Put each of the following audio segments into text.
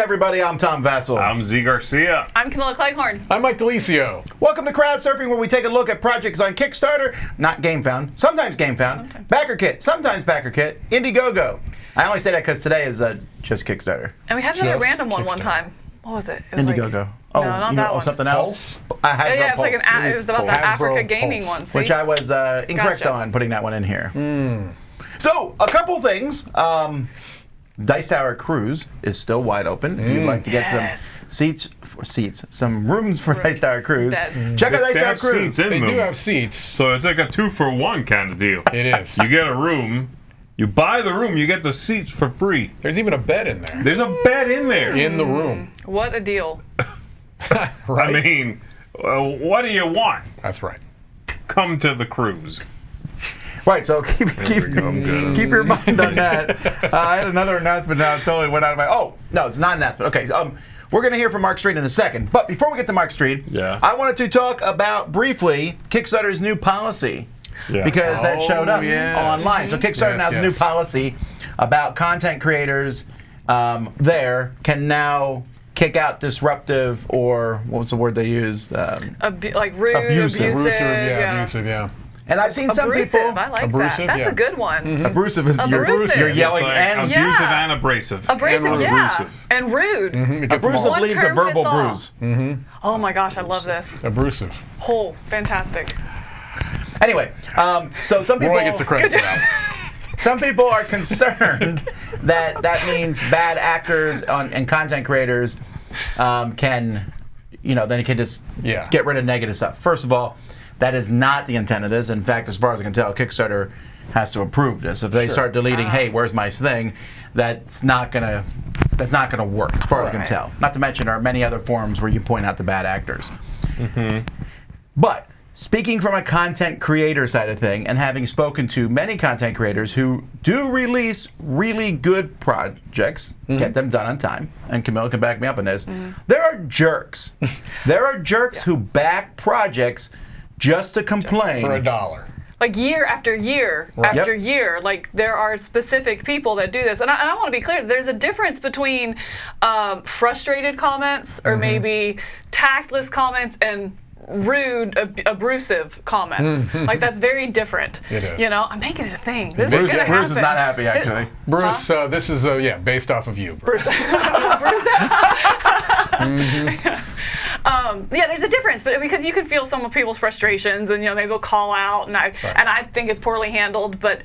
everybody. I'm Tom Vassell. I'm Z Garcia. I'm Camilla Cleghorn. I'm Mike Delisio. Welcome to Crowdsurfing, where we take a look at projects on Kickstarter, not GameFound, sometimes GameFound, BackerKit, sometimes BackerKit, Indiegogo. I only say that because today is just Kickstarter. And we had another random one time. What was it? It was Indiegogo. No, not that one. Something else? I had Yeah, it's like it was about the Africa gaming Pulse. one. See? Which I was incorrect Gotcha. on putting that one in here. So, a couple things. Dice Tower Cruise is still wide open. If you'd like to get some rooms for Dice Tower Cruise, check out Dice They Tower have Cruise. seats in They them. do have seats. So it's like a 2-for-1 kind of deal. It is. You get a room, you buy the room, you get the seats for free. There's even a bed in there. There's a bed in there. In the room. What a deal. Right? I mean, what do you want? That's right. Come to the cruise. Right, so keep your mind on that. I had another announcement now. It totally went out of my... Oh, no, it's not an announcement. Okay, we're going to hear from Mark Streed in a second. But before we get to Mark Streed, I wanted to talk about, briefly, Kickstarter's new policy. Yeah. Because that showed up online. So Kickstarter now has a new yes. policy about content creators there can now kick out disruptive, or what was the word they used? Like rude, abusive. Abusive, yeah. And I've seen some Abrasive, people... I like Abrasive, that. That's yeah. a good one. Abrasive is Abrasive. you're yelling It's like and... abusive and abrasive. Abrasive, And yeah. abusive. And rude. It gets them Abrasive all. leaves a term verbal fits all. bruise. Oh my gosh, I love this. Abrasive. Whole, fantastic. Anyway, so some people... Roy gets the credit for that. Some people are concerned that means bad actors and content creators can, then they can just get rid of negative stuff. First of all, that is not the intent of this. In fact, as far as I can tell, Kickstarter has to approve this. If they start deleting, hey, where's my thing? That's not gonna work, as far as I can tell. Not to mention, there are many other forums where you point out the bad actors. But speaking from a content creator side of thing, and having spoken to many content creators who do release really good projects, get them done on time, and Camilla can back me up on this, there are jerks. There are jerks who back projects just to complain. For $1. Like year after year after year, like there are specific people that do this. And I want to be clear, there's a difference between frustrated comments or maybe tactless comments and rude, abusive comments. Like that's very different. It is. I'm making it a thing. This Bruce, is gonna Bruce is happen. not happy, actually. Bruce, this is, based off of you. Bruce. Yeah, there's a difference, but because you can feel some of people's frustrations, and maybe they'll call out, and I think it's poorly handled, but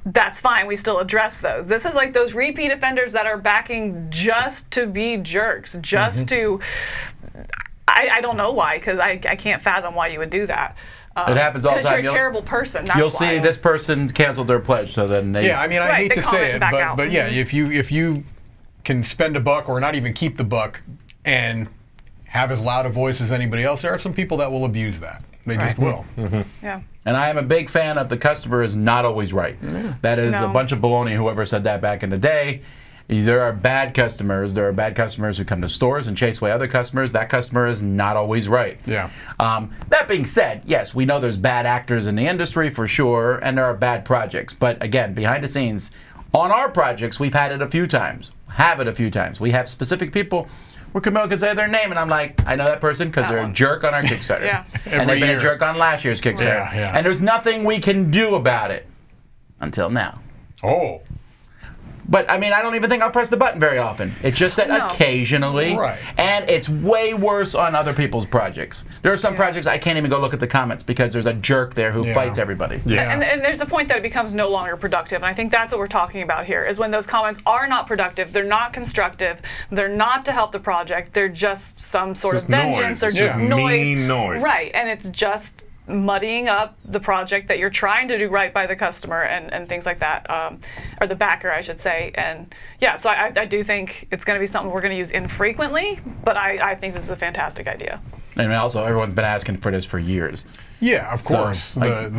that's fine. We still address those. This is like those repeat offenders that are backing just to be jerks, just to. I don't know why, because I can't fathom why you would do that. It happens all the time. Because you're a terrible person. That's You'll why. see this person canceled their pledge, so then they... Yeah, I mean, I hate they to say comment it, back out. but yeah, if you can spend $1 or not even keep the $1 and have as loud a voice as anybody else, there are some people that will abuse that. They just will. Yeah. And I am a big fan of the customer is not always right. That is a bunch of baloney, whoever said that back in the day. There are bad customers. There are bad customers who come to stores and chase away other customers. That customer is not always right. Yeah. That being said, yes, we know there's bad actors in the industry for sure, and there are bad projects. But again, behind the scenes, on our projects, we've had it a few times. We have specific people where Camilla can say their name, and I'm like, I know that person because they're a jerk on our Kickstarter. And they've been a jerk on last year's Kickstarter. And there's nothing we can do about it until now. Oh. But, I mean, I don't even think I'll press the button very often. It's just that occasionally. Right. And it's way worse on other people's projects. There are some projects I can't even go look at the comments because there's a jerk there who fights everybody. Yeah. And there's a point that it becomes no longer productive. And I think that's what we're talking about here, is when those comments are not productive, they're not constructive, they're not to help the project, they're just some sort of vengeance, noise. they're just noise. Mean noise. Right, and it's just muddying up the project that you're trying to do right by the customer and things like that, or the backer, I should say. And yeah, so I do think it's going to be something we're going to use infrequently, but I think this is a fantastic idea. And also, everyone's been asking for this for years. Yeah, of course. So,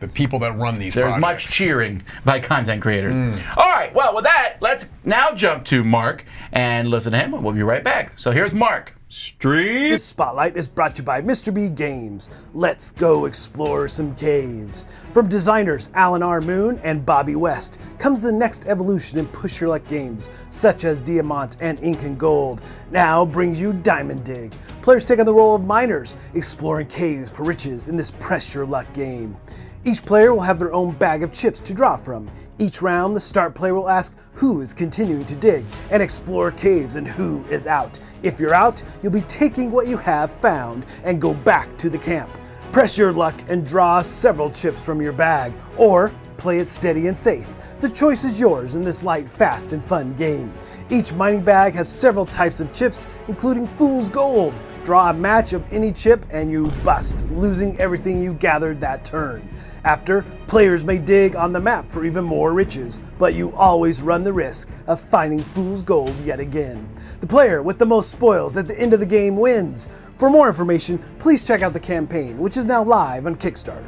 the people that run these There's projects. much cheering by content creators. All right, well, with that, let's now jump to Mark and listen to him. We'll be right back. So here's Mark Streed. This spotlight is brought to you by Mr. B Games. Let's go explore some caves. From designers Alan R. Moon and Bobby West comes the next evolution in push your luck games, such as Diamant and Ink and Gold. Now brings you Diamond Dig. Players take on the role of miners, exploring caves for riches in this press your luck game. Each player will have their own bag of chips to draw from. Each round, the start player will ask who is continuing to dig and explore caves and who is out. If you're out, you'll be taking what you have found and go back to the camp. Press your luck and draw several chips from your bag, or play it steady and safe. The choice is yours in this light, fast, and fun game. Each mining bag has several types of chips, including Fool's Gold. Draw a match of any chip and you bust, losing everything you gathered that turn. After, players may dig on the map for even more riches, but you always run the risk of finding Fool's Gold yet again. The player with the most spoils at the end of the game wins. For more information, please check out the campaign, which is now live on Kickstarter.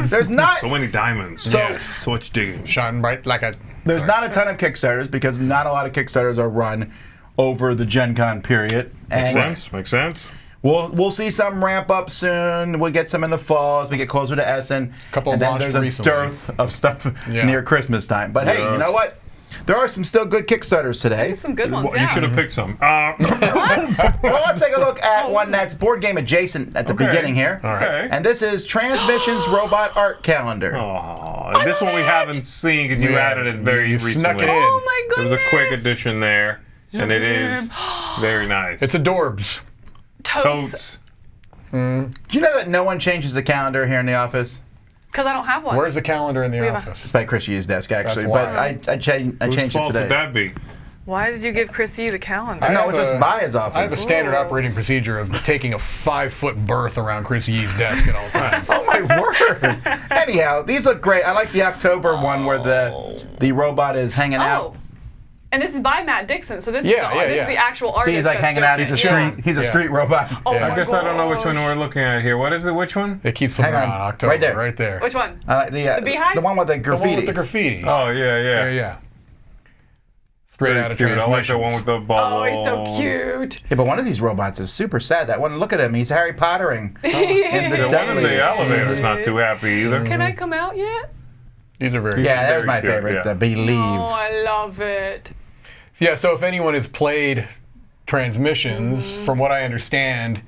There's not so many diamonds. So much digging. Shining bright like a... There's not a ton of Kickstarters because not a lot of Kickstarters are run over the Gen Con period. Makes sense. We'll see some ramp up soon. We'll get some in the fall as we get closer to Essen. And then there's a dearth of stuff near Christmas time. But hey, you know what? There are some still good Kickstarters today. There's some good ones, You should have picked some. What? Well, let's take a look at one that's board game adjacent at the beginning here. All right. And this is Transmission's Robot Art Calendar. Oh, this one we haven't seen because you added it very recently. Snuck it in. Oh my It was goodness. a quick addition there, and it is very nice. It's adorbs. Totes. Do you know that no one changes the calendar here in the office? Because I don't have one. Where's the calendar in the office? It's by Chris Yu's desk, actually. That's why. But I changed it Whose fault today. would that be? Why did you give Chrissy the calendar? No, it's just by his office. I have a standard operating procedure of taking a 5-foot berth around Chris Yee's desk at all times. Oh my word! Anyhow, these look great. I like the October one where the robot is hanging out. And this is by Matt Dixon, so this is Yeah, this is the actual artist. See, he's like that's hanging out. doing He's it. a street. He's a street robot. Oh Yeah. my I guess I don't know which one gosh. we're looking at here. What is it? Which one? It keeps flipping Hang on. on October. Right there. Right there. Which one? The beehive? the one with the The graffiti. one with the graffiti. Oh, yeah. Yeah. Straight Very out of cute. I like Transmissions. the one with the Oh, bubbles. he's so cute. Yeah, but one of these robots is super sad. That one, look at him. He's Harry Pottering. In the Yeah, one in the Dudleys. elevator's not too happy either. Can I come out yet? These are very Yeah, there's Very my cute, favorite. yeah. The Believe. Oh, I love it. Yeah, so if anyone has played Transmissions, from what I understand,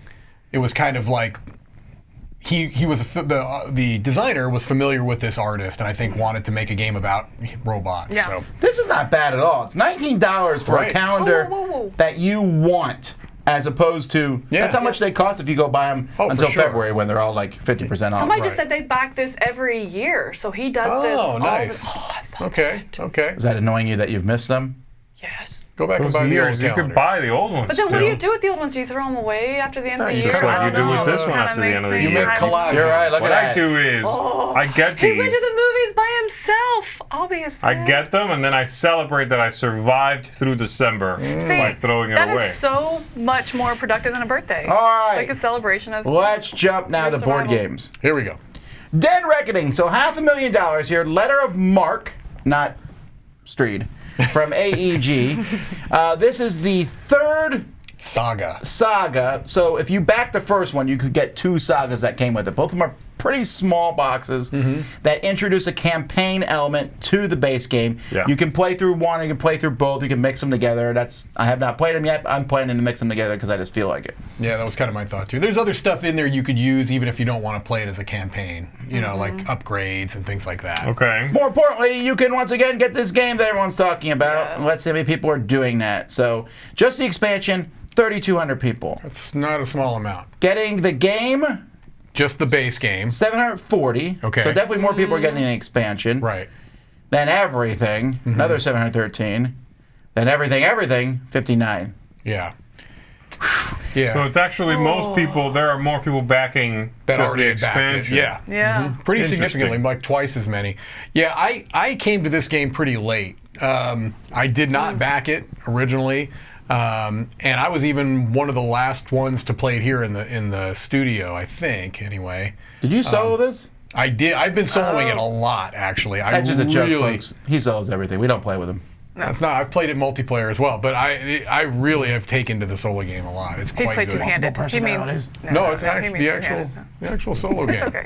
it was kind of like he was the designer was familiar with this artist, and I think wanted to make a game about robots. Yeah. So This is not bad at all. It's $19 for a Right. calendar Whoa. that you want, as opposed to that's how much they cost if you go buy them Oh, for until sure. February when they're all like 50% off. Somebody just said they back this every year, so he does this. Oh, all nice. the, oh, I love okay. Is that annoying you that you've missed them? Yes. Go back and Those buy the old years, you calendars. could buy the old ones But then still. what do you do with the old ones? Do you throw them away after the end of the you year? just like I you don't do with know. this one Kinda after the end makes of the me- You year. make collages. You're right. Look What at I that. do is I get He went these. to the movies by himself. I'll be his I friend. get them and then I celebrate that I survived through December by throwing it that away. is so much more productive than a birthday. All right. It's like a celebration of. Let's jump now to Your board survival. games. Here we go. Dead Reckoning. So $500,000 here. Letter of Marque, not Streed, from AEG. This is the third Saga. saga. So if you back the first one, you could get 2 sagas that came with it. Both of them are pretty small boxes that introduce a campaign element to the base game. Yeah. You can play through one, or you can play through both. You can mix them together. I have not played them yet. I'm planning to mix them together because I just feel like it. Yeah, that was kind of my thought too. There's other stuff in there you could use even if you don't want to play it as a campaign. You know, like upgrades and things like that. Okay. More importantly, you can once again get this game that everyone's talking about. Let's see how many people are doing that. So just the expansion, 3,200 people. It's not a small amount. Getting the game, Just the base game. 740. Okay. So definitely more people are getting an expansion. Right. Then everything, another 713. Then everything, 59. Yeah. So Yeah. it's actually most people, there are more people backing That just already the had backed it. expansion. Yeah. Yeah. Pretty Interesting. significantly, like twice as many. Yeah, I came to this game pretty late. I did not back it originally. And I was even one of the last ones to play it here in the studio, I think, anyway. Did you solo this? I did. I've been soloing it a lot, actually. That's just a joke, folks. He solos everything. We don't play with him. No. That's not. I've played it multiplayer as well, but I really have taken to the solo game a lot. It's He's quite played good. two-handed. He means It's he actually means the actual solo game. It's okay.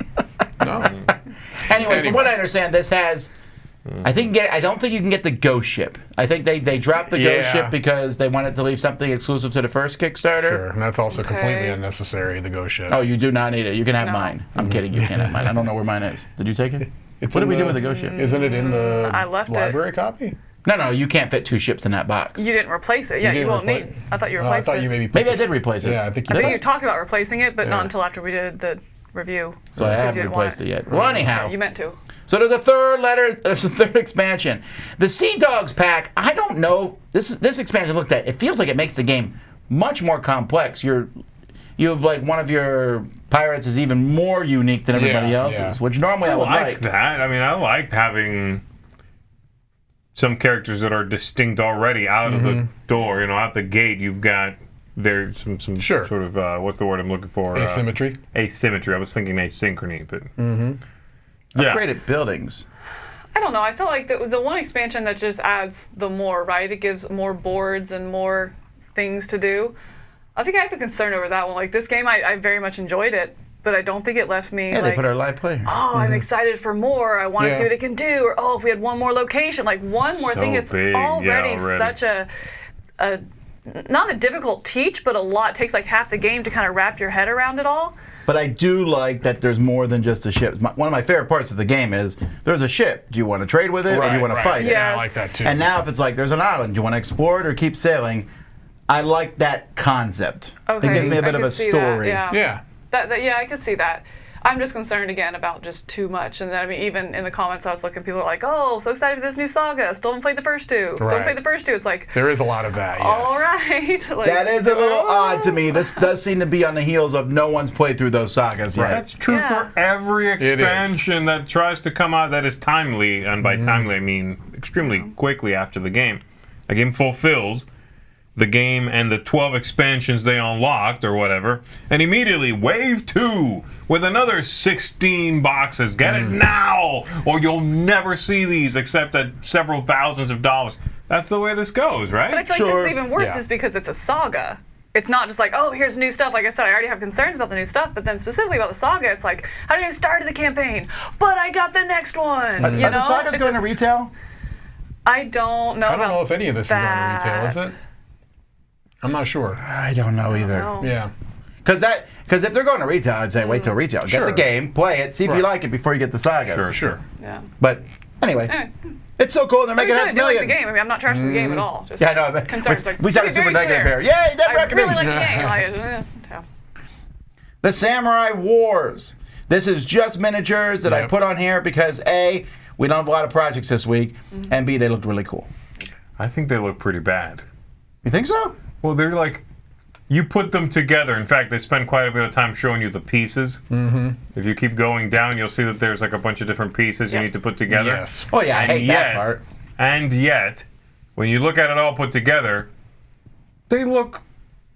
No. Anyway, from what I understand, this has. I don't think you can get the Ghost ship. I think they dropped the Ghost ship because they wanted to leave something exclusive to the first Kickstarter. Sure, and that's also completely unnecessary. The Ghost ship. Oh, you do not need it. You can have mine. I'm kidding. You can't have mine. I don't know where mine is. Did you take it? What did we do with the Ghost ship? Isn't it in the I left library copy? No, you can't fit 2 ships in that box. You didn't replace it. Yeah, you won't need. I thought you replaced it. I thought you maybe. Maybe I did replace it. Yeah, I think you talked about replacing it, but not until after we did the review. So I haven't replaced it yet. Well, anyhow. You meant to. So there's a third expansion. The Sea Dogs pack, I don't know. This expansion looked at, it feels like it makes the game much more complex. You have like one of your pirates is even more unique than everybody else's, which normally I would like. That. I mean, I liked having some characters that are distinct already out of the door. Out the gate, you've got there's some sort of what's the word I'm looking for? Asymmetry. Asymmetry. I was thinking asynchrony, but Upgraded buildings. I don't know. I feel like the one expansion that just adds the more, right? It gives more boards and more things to do. I think I have a concern over that one. Like this game, I very much enjoyed it, but I don't think it left me. Yeah, they put our live player. Oh, I'm excited for more. I want to see what it can do. Or if we had one more location, like one more thing. It's big. already such a not a difficult teach, but a lot. It takes like half the game to kind of wrap your head around it all. But I do like that there's more than just a ship. One of my favorite parts of the game is there's a ship. Do you want to trade with it or do you want to fight it? Yes. I like that too. And now if it's like there's an island, do you want to explore it or keep sailing? I like that concept. Okay. It gives me a bit of a story. Yeah, I could see that. I'm just concerned again about just too much. And then, I mean, even in the comments I was looking, people are like, oh, so excited for this new saga. Still haven't played the first two. Still haven't played the first two. It's like... There is a lot of that, yes. All right. Like, That is a little odd to me. This does seem to be on the heels of no one's played through those sagas yet. That's true for every expansion that tries to come out that is timely, and by timely I mean extremely quickly after the game. A game fulfills the game and the 12 expansions they unlocked or whatever, and immediately wave 2 with another 16 boxes. Get it now, or you'll never see these except at several thousands of dollars. That's the way this goes, right? But I feel like this is even worse is because it's a saga. It's not just like, oh, here's new stuff. Like I said, I already have concerns about the new stuff, but then specifically about the saga, it's like, I didn't even start the campaign, but I got the next one. Are the sagas going to retail? I don't know. I don't know if any of this is going to retail, is it? I'm not sure. I don't know either. Yeah. Because if they're going to retail, I'd say wait till retail. Get the game, play it, see if you like it before you get the sagas. Sure. Yeah. But anyway, it's so cool. They're making I $500,000. do like the game. I mean, I'm not trashing the game at all. Just Yeah, I know. But concerns. we sounded super negative here. Yay, Deb I recommends. really like the game. The Samurai Wars. This is just miniatures that I put on here because A, we don't have a lot of projects this week, and B, they looked really cool. I think they look pretty bad. You think so? Well, they're like, you put them together. In fact, they spend quite a bit of time showing you the pieces. If you keep going down, you'll see that there's like a bunch of different pieces you need to put together. Yes. Oh yeah, I hate that part. And yet, when you look at it all put together, they look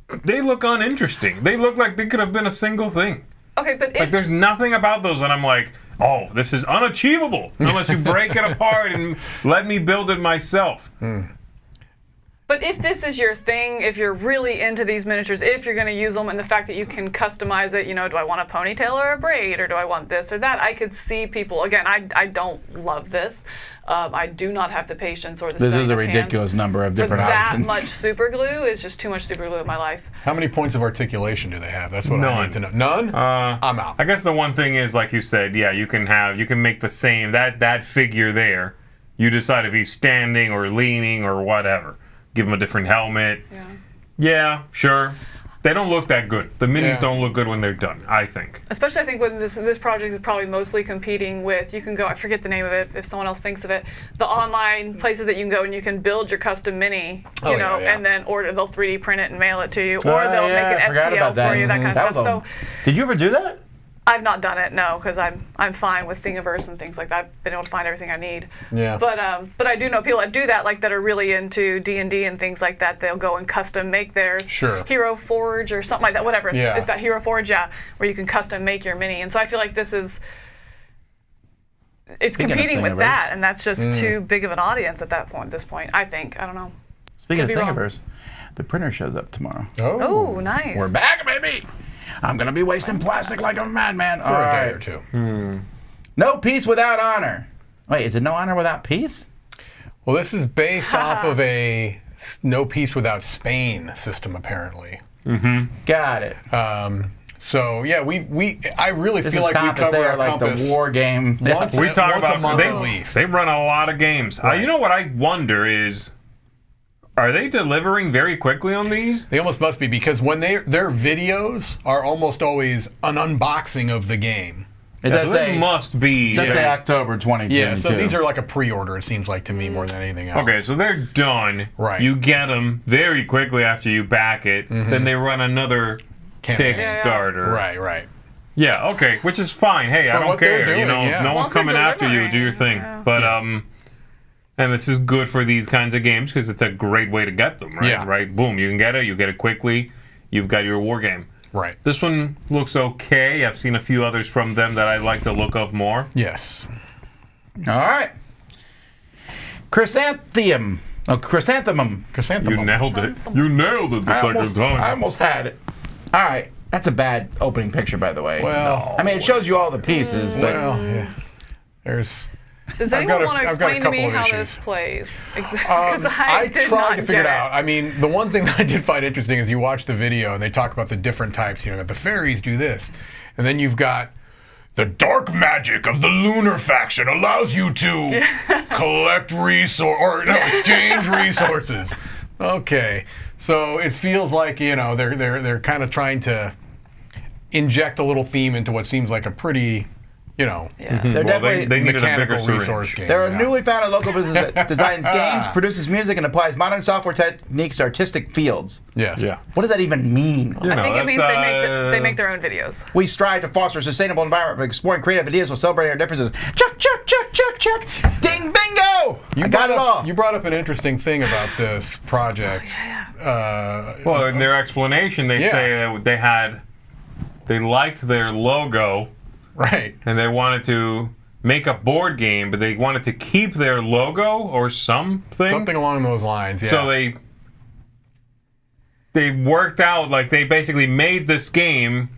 uninteresting. They look like they could have been a single thing. Okay, but Like there's nothing about those that I'm like, oh, this is unachievable unless you break it apart and let me build it myself. But if this is your thing, if you're really into these miniatures, if you're going to use them, and the fact that you can customize it, do I want a ponytail or a braid, or do I want this or that? I could see people, again, I don't love this. I do not have the patience or the This is a steady of ridiculous hands. number of different That options. much super glue is just too much super glue in my life. How many points of articulation do they have? That's what I need to know. None? I'm out. I guess the one thing is, like you said, you can make the same, that figure there. You decide if he's standing or leaning or whatever. Give him a different helmet. Yeah, sure. They don't look that good. The minis don't look good when they're done, I think. Especially, I think when this project is probably mostly competing with, you can go, I forget the name of it if someone else thinks of it, the online places that you can go and you can build your custom mini, and then order, they'll 3D print it and mail it to you, or they'll make an STL for you, that kind of stuff. Did you ever do that? I've not done it, no, because I'm fine with Thingiverse and things like that. I've been able to find everything I need. Yeah. But I do know people that do that, like that are really into D&D and things like that. They'll go and custom make theirs. Sure. Hero Forge or something like that. Whatever. Yeah. It's that Hero Forge, yeah, where you can custom make your mini. And so I feel like this is. It's Speaking of competing with Thingiverse. that, and that's just too big of an audience at that point. This point, I think. I don't know. Speaking Could of be wrong. Thingiverse, the printer shows up tomorrow. Oh, nice. We're back, baby. I'm gonna be wasting plastic like a madman. For a day or two. No peace without honor. Wait, is it no honor without peace? Well, this is based off of a no peace without Spain system, apparently. Got it. So yeah, I really This feel is like we Compass. cover They our are like Compass the war game. once, We talk once about a month at least. they run a lot of games. Right. You know what I wonder is, are they delivering very quickly on these? They almost must be, because when their videos are almost always an unboxing of the game. It does So they say must be. does say October 2022. Yeah, so these are like a pre-order, it seems like to me, more than anything else. Okay, so they're done. Right. You get them very quickly after you back it. Then they run another Campaign. Kickstarter. Right. Yeah, okay, which is fine. Hey, I For don't what they're care. doing, yeah. No As long one's as they're coming after you. Do your delivering, thing. yeah. But and this is good for these kinds of games because it's a great way to get them, right? Yeah. Right? Boom, you can get it quickly. You've got your war game. Right. This one looks okay. I've seen a few others from them that I like the look of more. Yes. All right. Chrysanthemum. Oh, Chrysanthemum. Chrysanthemum. You nailed it. You nailed it the second time. I almost had it. All right. That's a bad opening picture, by the way. Well, I mean, it shows you all the pieces, but well, yeah. There's. Does I've got anyone a- want to I've got a explain to me couple of how issues. this plays? Because I did tried not to figure it get out. I mean, the one thing that I did find interesting is you watch the video and they talk about the different types. You know, the fairies do this, and then you've got the dark magic of the lunar faction allows you to collect exchange resources. Okay, so it feels like they're kind of trying to inject a little theme into what seems like a pretty Yeah. they're definitely they needed a mechanical bigger resource syringe. game. they're a yeah. newly founded local business that designs games, produces music, and applies modern software techniques to artistic fields. Yes. Yeah. What does that even mean? You I know, think it that's, means they make their own videos. We strive to foster a sustainable environment by exploring creative ideas while celebrating our differences. Chuck, chuck, chuck, chuck, chuck. Ding, bingo! I got it all. You brought up an interesting thing about this project. Well, in their explanation, they Yeah. say that they liked their logo Right. and they wanted to make a board game, but they wanted to keep their logo or something. Something along those lines. Yeah. So they worked out, like they basically made this game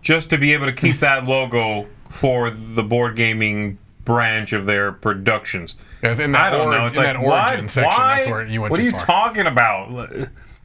just to be able to keep that logo for the board gaming branch of their productions. Yeah, in that I don't know. It's in like, that origin section, why? that's where you went What too are you far. talking about?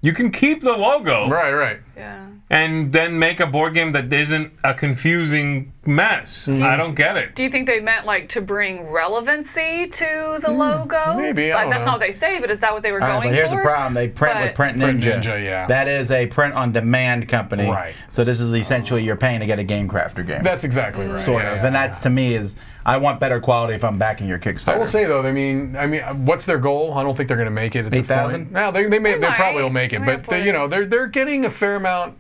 You can keep the logo Right. Yeah. and then make a board game that isn't a confusing mess. Mm-hmm. I don't get it. Do you think they meant like to bring relevancy to the logo? maybe, I Like, don't that's know. not what they say, but is that what they were All right, going but here's for? the problem. They print But- with Print Print Ninja. Ninja, yeah. That is a print-on-demand company. Right. So this is essentially you're paying to get a Game Crafter game. That's exactly right. sort yeah, of. yeah, And that's, to me, is I want better quality if I'm backing your Kickstarter. I will say though, I mean, what's their goal? I don't think they're going to make it at this 8,000? point. No, they might. probably will make it, They but might play. they're getting a fair amount.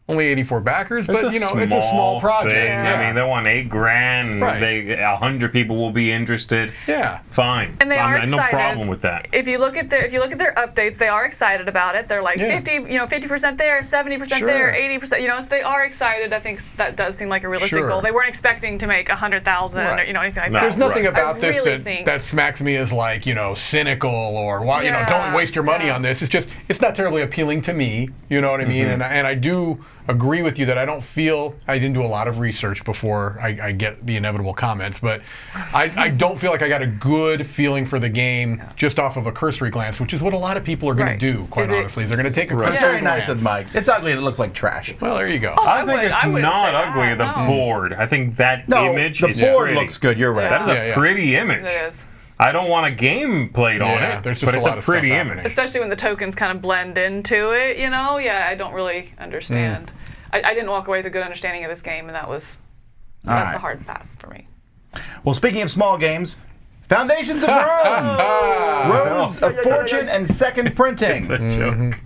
Only 84 backers, but It's a small project. thing. Yeah. I mean, they want $8,000. And Right. 100 people will be interested. Yeah. Fine. And they are No excited. problem with that. If you look at their updates, they are excited about it. They're like Yeah. 50% there, 70% Sure. there, 80%. So they are excited. I think that does seem like a realistic Sure. goal. They weren't expecting to make 100,000 or Right. anything like No. that. There's nothing Right. about I this really think- that smacks me as like, cynical or why, Yeah, don't waste your money yeah. on this. It's not terribly appealing to me. You know what I mean? And I do agree with you that I didn't do a lot of research before I get the inevitable comments, but I don't feel like I got a good feeling for the game just off of a cursory glance, which is what a lot of people are going Right. to do, quite Is it- honestly. Is they're going to take a It's cursory very nice glance. of Mike. It's ugly and it looks like trash. Well, there you go. I think it's I wouldn't not say that, ugly, the no. board. I think that No, image the is board pretty. looks good. You're right. That is Yeah, a yeah. pretty image. It is. I don't want a game played on Yeah, it, there's just but a it's lot a of stuff pretty happening. image. Especially when the tokens kind of blend into it, Yeah, I don't really understand. I didn't walk away with a good understanding of this game, and that's right. a hard pass for me. Well, speaking of small games, Foundations of Rome, Roads of Fortune, and Second Printing. It's a joke.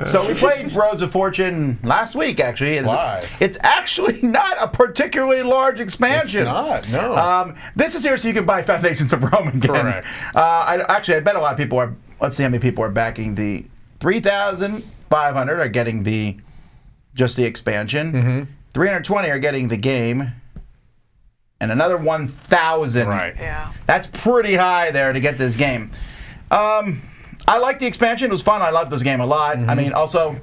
So we played Roads of Fortune last week, actually. Live. It's actually not a particularly large expansion. It's not, no. This is here so you can buy Foundations of Rome again. Correct. I bet a lot of people are, let's see how many people are backing the 3,500 are getting just the expansion. 320 are getting the game. And another 1,000. Right. Yeah. That's pretty high there to get this game. I like the expansion. It was fun. I love this game a lot. I mean, also,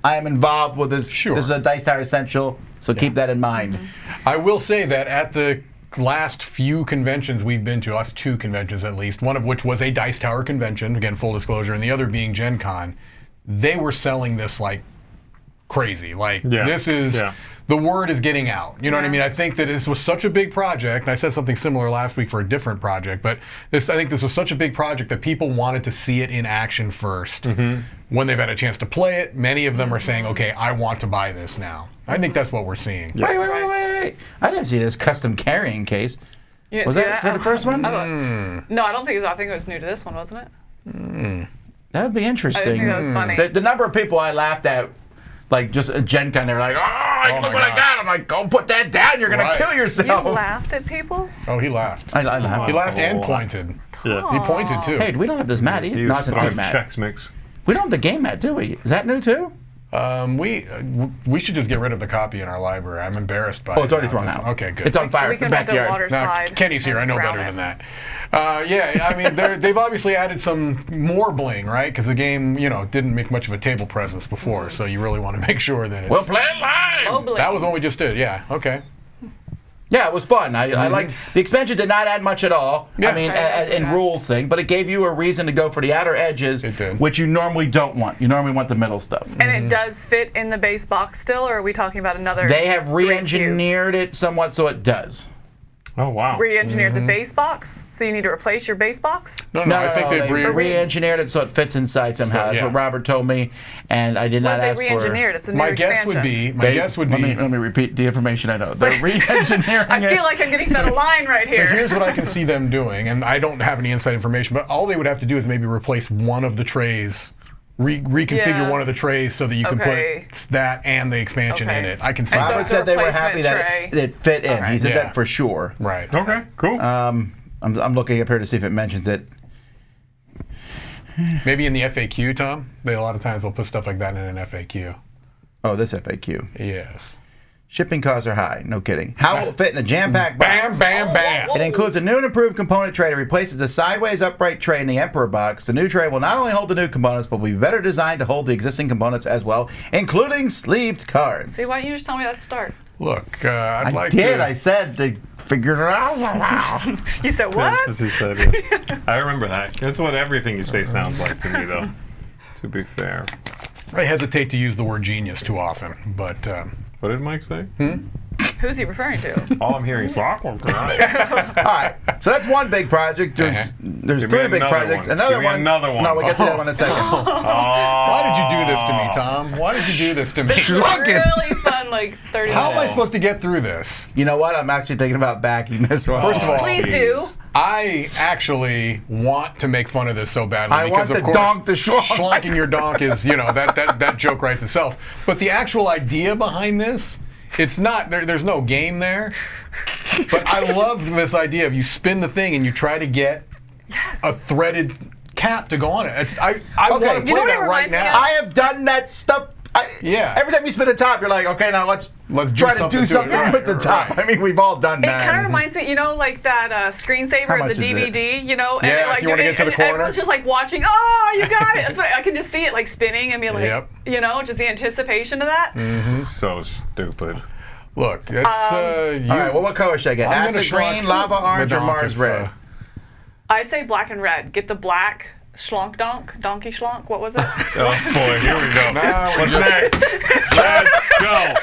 I am involved with this. Sure. This is a Dice Tower Essential, so keep that in mind. I will say that at the last few conventions we've been to, last 2 conventions at least, one of which was a Dice Tower convention, again, full disclosure, and the other being Gen Con, they were selling this like crazy. Like, this is... The word is getting out. You know what I mean? I think that this was such a big project, and I said something similar last week for a different project, but I think this was such a big project that people wanted to see it in action first. When they've had a chance to play it, many of them are saying, okay, I want to buy this now. I think that's what we're seeing. Wait. I didn't see this custom carrying case. You didn't Was see that for the first one? No, I don't think it was. I think it was new to this one, wasn't it? That would be interesting. I think that was funny. The number of people I laughed at, like just a Gen Con, they were like, oh look what I got. I'm like, go put that down. You're going to kill yourself. You laughed at people? Oh, he laughed. I laughed. He laughed and pointed. Yeah. He pointed too. Hey, we don't have this mat either. He Not was the throwing mat. checks mix. We don't have the game mat, do we? Is that new too? We should just get rid of the copy in our library. I'm embarrassed by it. Oh, it's already now. thrown out. Okay, good. It's on fire We in the can make the backyard. water Now, slide. Kenny's here. I know drown better it. than that. I mean, they've obviously added some more bling, right? Because the game, didn't make much of a table presence before, so you really want to make sure that it's... We'll play it live. Mobley. That was what we just did. Yeah. Okay. Yeah, it was fun. I like the expansion. Did not add much at all. Yeah. I mean, Right. in rules thing, but it gave you a reason to go for the outer edges, It did. which you normally don't want. You normally want the middle stuff. And it does fit in the base box still, or are we talking about another? They have 3 re-engineered it somewhat so it does. Oh, wow. Re-engineered the base box, so you need to replace your base box. No, I think they've they re-engineered it so it fits inside somehow. That's yeah. what Robert told me, and I did Well, not they ask for. re-engineered. It's a new My guess expansion. would be. Let me repeat the information I know. They're re-engineering I it. feel like I'm getting fed a line right So here. here's what I can see them doing, and I don't have any inside information, but all they would have to do is maybe replace one of the trays, reconfigure Yeah. one of the trays so that you can Okay. put that and the expansion in it. I can see And so that. Robert it's a said they were happy replacement that tray. it fit in. He said Yeah. that for sure. Right. Okay, cool. I'm looking up here to see if it mentions it. Maybe in the FAQ, Tom. A lot of times they'll put stuff like that in an FAQ. Oh, this FAQ. Yes. Shipping costs are high. No kidding. How will it fit in a jam-packed Bam, box? bam, bam. It includes a new and improved component tray that replaces the sideways upright tray in the Emperor box. The new tray will not only hold the new components, but will be better designed to hold the existing components as well, including sleeved cards. See, why don't you just tell me that to start? Look, I'd I like did. to. I said they figured it out. You said That's what? what he said. Yes. I remember that. That's what everything you say sounds like to me, though. To be fair. I hesitate to use the word genius too often, but What did Mike say? Who's he referring to? All I'm hearing is awkward. All right. So that's one big project. There's Give three me big another projects. one. Another Give me one. another one. No, we'll get to that one in a second. why did you do this to me, Tom? Why did you do this to me? Shlonkin. Really fun, like 30 How am I minutes. supposed to get through this? You know what? I'm actually thinking about backing this one. First of all, Please do. I actually want to make fun of this so badly. I because want of to course, donk the Shlonk. Schlonking your donk is, that joke writes itself. But the actual idea behind this, it's not, there's no game there. But I love this idea of you spin the thing and you try to get a threaded cap to go on it. I want to Okay. play You know what that it right reminds me now. of? I have done that stuff. Yeah. Every time you spin a top, you're like, okay, now let's do try to something do to it. something Right, with the top. right. I mean, we've all done It that. kind of reminds me, like that How screensaver much of the is it? DVD, and Yeah, like if you wanna get to the and corner. everyone's just like watching. Oh, you got it! That's what I can just see it like spinning and be like, Yep. just the anticipation of that. So stupid. Look, it's all right, well, what color should I get? I'm gonna Acid green, Shlonk lava the orange, or donk Mars if, red? I'd say black and red. Get the black Shlonk donkey Shlonk. What was it? Oh boy, here we go. Now What's we're next? Let's go.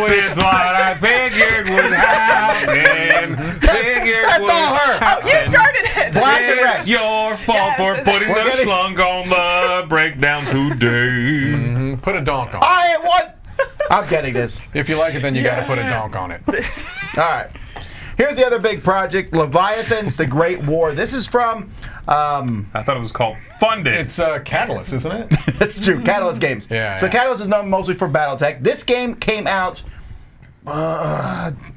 This is what I figured would happen. That's all her. Oh, you started it. Black and red. It's your fault Yes. for putting We're the getting- schlong on the breakdown today. put a donk on it. I want. I'm getting this. If you like it, then you got to put a donk on it. All right. Here's the other big project, Leviathans, The Great War. This is from... I thought it was called Funded. It's Catalyst, isn't it? That's true, Catalyst Games. Yeah, so yeah. Catalyst is known mostly for BattleTech. This game came out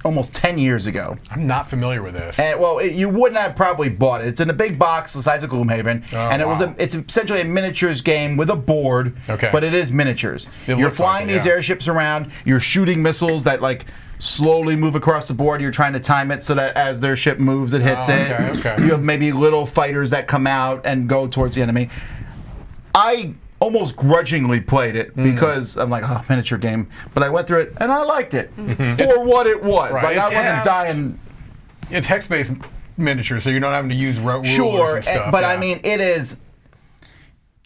almost 10 years ago. I'm not familiar with this. And, well, you wouldn't have probably bought it. It's in a big box the size of Gloomhaven, and it's essentially a miniatures game with a board, but it is miniatures. You're flying these airships around, you're shooting missiles that like slowly move across the board. You're trying to time it so that as their ship moves, it hits it. You have maybe little fighters that come out and go towards the enemy. I almost grudgingly played it because I'm like, oh, miniature game. But I went through it and I liked it for what it was. Right. Like I wasn't dying. It's hex-based miniature, so you're not having to use rulers and stuff. But I mean, it is.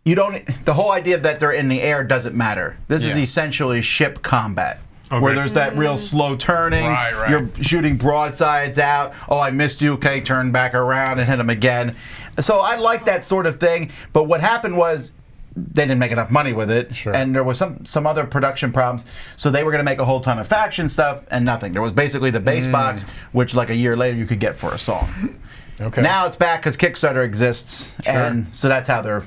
You don't. The whole idea that they're in the air doesn't matter. This is essentially ship combat. Where there's that real slow turning, you're shooting broadsides out. Oh, I missed you. Okay, turn back around and hit them again. So I like that sort of thing. But what happened was they didn't make enough money with it, and there was some other production problems. So they were going to make a whole ton of faction stuff and nothing. There was basically the base box, which like a year later you could get for a song. Now it's back because Kickstarter exists, and so that's how they're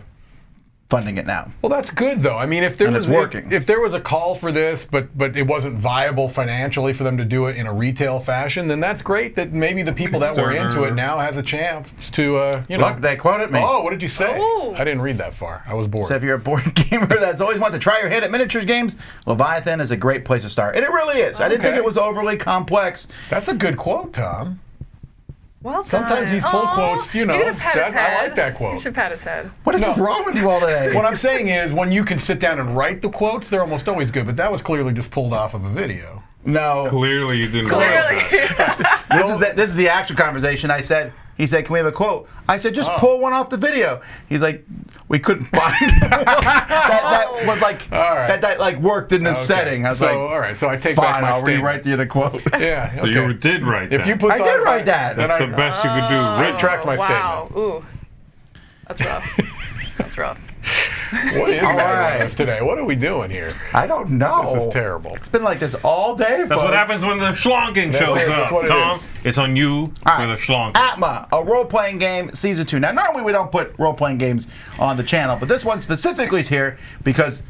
funding it now. Well, that's good though. I mean, if there was if there was a call for this, but it wasn't viable financially for them to do it in a retail fashion, then that's great. That maybe the people that were into it now has a chance to you know. Look, they quoted me. Oh, what did you say? I didn't read that far. I was bored. So if you're a board gamer that's always wanted to try your hit at miniatures games, Leviathan is a great place to start, and it really is. I didn't think it was overly complex. That's a good quote, Tom. Well done. Sometimes these pull quotes, you know, I like that quote. You should pat his head. What is wrong with you all today? What I'm saying is, when you can sit down and write the quotes, they're almost always good. But that was clearly just pulled off of a video. No. Clearly you didn't write that. This is the actual conversation. He said, can we have a quote? I said, just pull one off the video. He's like, we couldn't find that was like that like worked in this setting. I was like, all right, so I take fine, back my I'll statement. rewrite you the quote. Yeah. So you did write that. If you put I did write that. That's the best you could do. Retract my wow. statement. Ooh. That's rough. That's rough. What is this today? What are we doing here? I don't know. This is terrible. It's been like this all day, folks. That's what happens when the Shlonkin shows up, that's what it Tom. is. It's on you for the Shlonkin. Atma, a role-playing game, Season 2. Now, normally we don't put role-playing games on the channel, but this one specifically is here because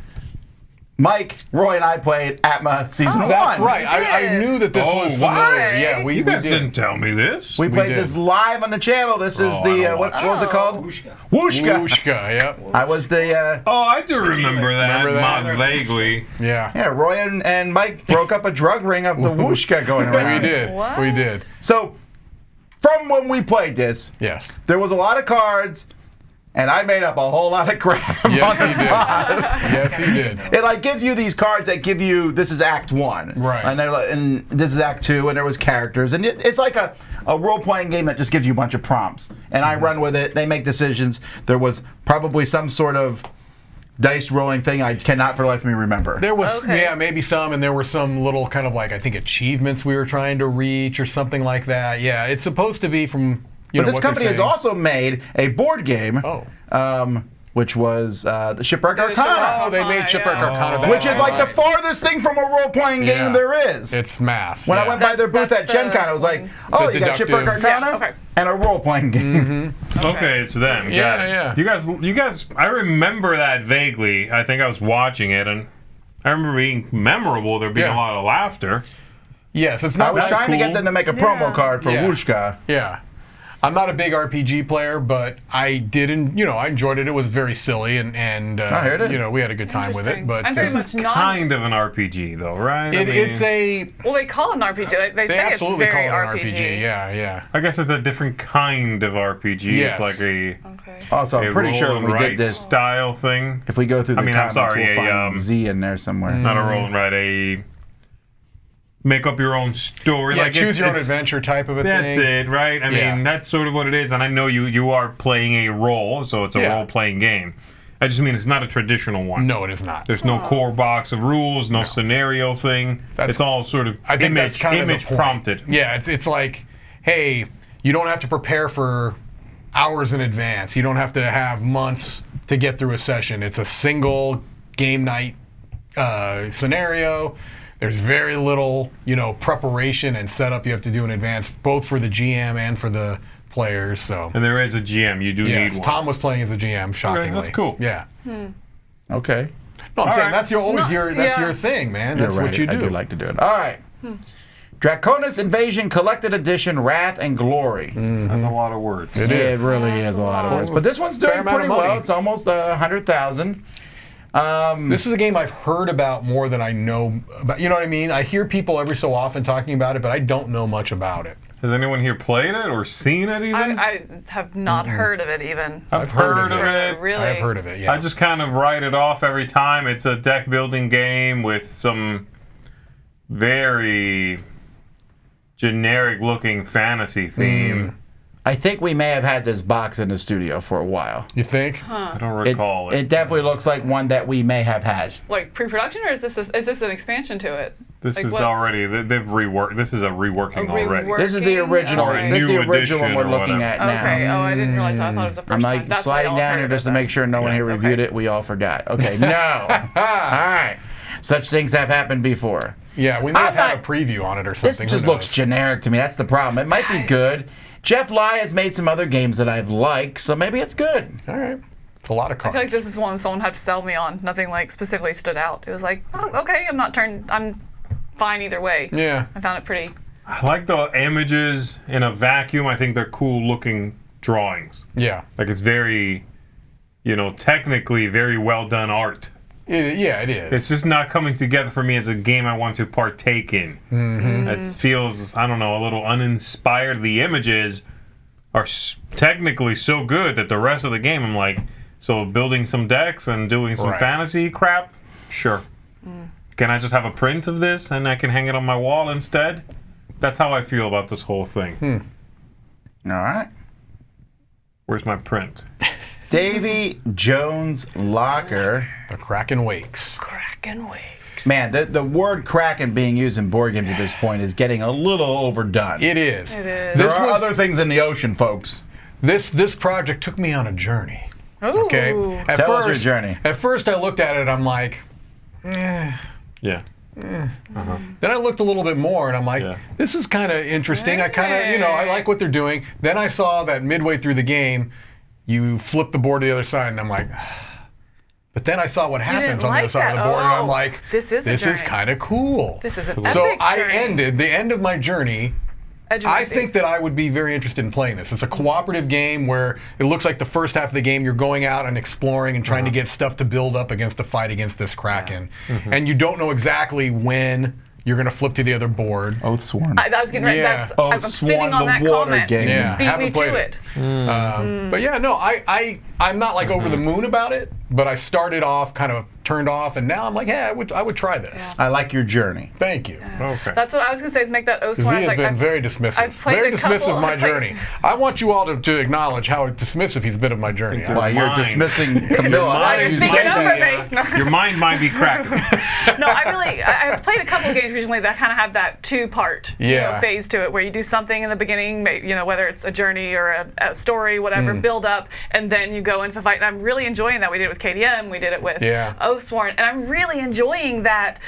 Mike, Roy, and I played Atma Season 1. That's right. I knew that this was familiar. Yeah, you guys didn't tell me this. We played this live on the channel. This is the, what was it called? Wooshka. Wooshka, yep. I was the... oh, I do remember that. Not vaguely. Yeah. Yeah, Roy and Mike broke up a drug ring of the Wooshka going around. We did. What? We did. So, from when we played this, yes, there was a lot of cards, and I made up a whole lot of crap on the spot. Yes, you did. It like gives you these cards that give you, this is Act 1. Right. And this is Act 2, and there was characters. And it's like a role-playing game that just gives you a bunch of prompts. And I run with it. They make decisions. There was probably some sort of dice rolling thing I cannot for the life of me remember. There was, maybe some, and there were some little kind of like, I think, achievements we were trying to reach or something like that. Yeah, it's supposed to be from... But this company has also made a board game, which was the Shipwreck Arcana. Oh, they made Shipwreck Arcana. Which is like the farthest thing from a role-playing game there is. It's math. When I went by their booth at Gen Con, I was like, oh, you got Shipwreck Arcana and a role-playing game. Okay, it's them. Yeah. You guys, I remember that vaguely. I think I was watching it, and I remember being memorable. There being a lot of laughter. Yes, it's not. I was trying to get them to make a promo card for Wooshka. Yeah. I'm not a big RPG player, but I did, I enjoyed it. It was very silly, and here it is. We had a good time with it. But this is kind of an RPG, though, right? It's a... Well, they call it an RPG. They say it's absolutely very call it an RPG. Yeah. I guess it's a different kind of RPG. Yes. It's like a... Also, I'm pretty sure when we did this style thing. If we go through the comments, I'm sorry, we'll find Z in there somewhere. Not a roll and write, a make up your own story. Yeah, like choose your own adventure type of a thing. That's it, right? I mean, that's sort of what it is. And I know you are playing a role, so it's a role-playing game. I just mean it's not a traditional one. No, it is not. There's no core box of rules, no scenario thing. It's all sort of image prompted. Yeah, it's like, hey, you don't have to prepare for hours in advance. You don't have to have months to get through a session. It's a single game night scenario. There's very little, preparation and setup you have to do in advance, both for the GM and for the players. So. And there is a GM. You do need one. Tom was playing as a GM. Shockingly, that's cool. Yeah. Okay. No, I'm saying right. that's your thing, man. That's You're what you right. do. I do like to do it. All right. Draconis Invasion Collected Edition Wrath and Glory. That's a lot of words. It is. It really is a lot of words. But this one's Fair doing amount pretty of money. well. It's almost 100,000. This is a game I've heard about more than I know about. You know what I mean? I hear people every so often talking about it, but I don't know much about it. Has anyone here played it or seen it even? I have not heard of it even. I've heard of it. Really? I have heard of it, yeah. I just kind of write it off every time. It's a deck building game with some very generic looking fantasy theme. I think we may have had this box in the studio for a while. You think? I don't recall it. It definitely looks like one that we may have had. Like pre-production, or is this an expansion to it? This Like is what? already, they've reworked, this is a reworking already. rework? This is the original. Okay. This is the New original edition we're or looking whatever. at now. Okay. Oh, I didn't realize that. I thought it was the first I'm one. like That's why sliding y'all down heard here of just it to then. make sure no one Yes, here reviewed okay. it. We all forgot. Okay, no. All right. Such things have happened before. Yeah, we may have had not- a preview on it or something. This Who just looks knows? generic to me. That's the problem. It might be good. Jeff Lai has made some other games that I've liked, so maybe it's good. All right. It's a lot of I cards. feel like this is one someone had to sell me on. Nothing like specifically stood out. It was like, oh, okay, I'm fine either way. Yeah. I found it pretty. I like the images in a vacuum. I think they're cool looking drawings. Yeah. Like it's very, technically very well done art. Yeah, it is. It's just not coming together for me as a game I want to partake in. It feels, I don't know, a little uninspired. The images are technically so good that the rest of the game, I'm like, so building some decks and doing some Right. fantasy crap? Sure. Can I just have a print of this and I can hang it on my wall instead? That's how I feel about this whole thing. All right. Where's my print? Davy Jones Locker. The Kraken wakes. Kraken wave. Man, the word Kraken being used in board games at this point is getting a little overdone. It is. It is. There This are was- other things in the ocean, folks. This project took me on a journey. Ooh. Okay. Tell us your journey. At first, I looked at it. I'm like, Yeah. Then I looked a little bit more, and I'm like, Yeah. this is kind of interesting. I kind of, I like what they're doing. Then I saw that midway through the game, you flip the board to the other side, and I'm like. But then I saw what happens on the like other side of that. the board, and I'm Oh, like, this is a journey. kind of cool. This is an So epic I journey. ended the end of my journey. Edge of I the seat. think that I would be very interested in playing this. It's a cooperative game where it looks like the first half of the game you're going out and exploring and trying to get stuff to build up against the fight against this Kraken. And you don't know exactly when you're going to flip to the other board. Oath sworn. I was getting ready. Yeah. That's, Oh, I'm sitting Sworn, on the that water comment. game. Yeah, Beat haven't me played to it. it. But yeah, no, I'm not like over the moon about it, but I started off kind of turned off, and now I'm like, hey, I would try this. I like your journey. Thank you. Okay. That's what I was gonna say. Is make that Z Oswan. has been very dismissive. I've played very a couple- dismissive of my I've played- journey. I want you all to acknowledge how dismissive he's been of my journey. Why you're mind. dismissing Camilla? How mind do you is say Speaking that? of it, Your mind might be cracking. No, I've played a couple of games recently that kind of have that two-part phase to it, where you do something in the beginning, whether it's a journey or a story, whatever, build up, and then you go into the fight. And I'm really enjoying that. We did it with KDM, we did it with Oathsworn, and I'm really enjoying that.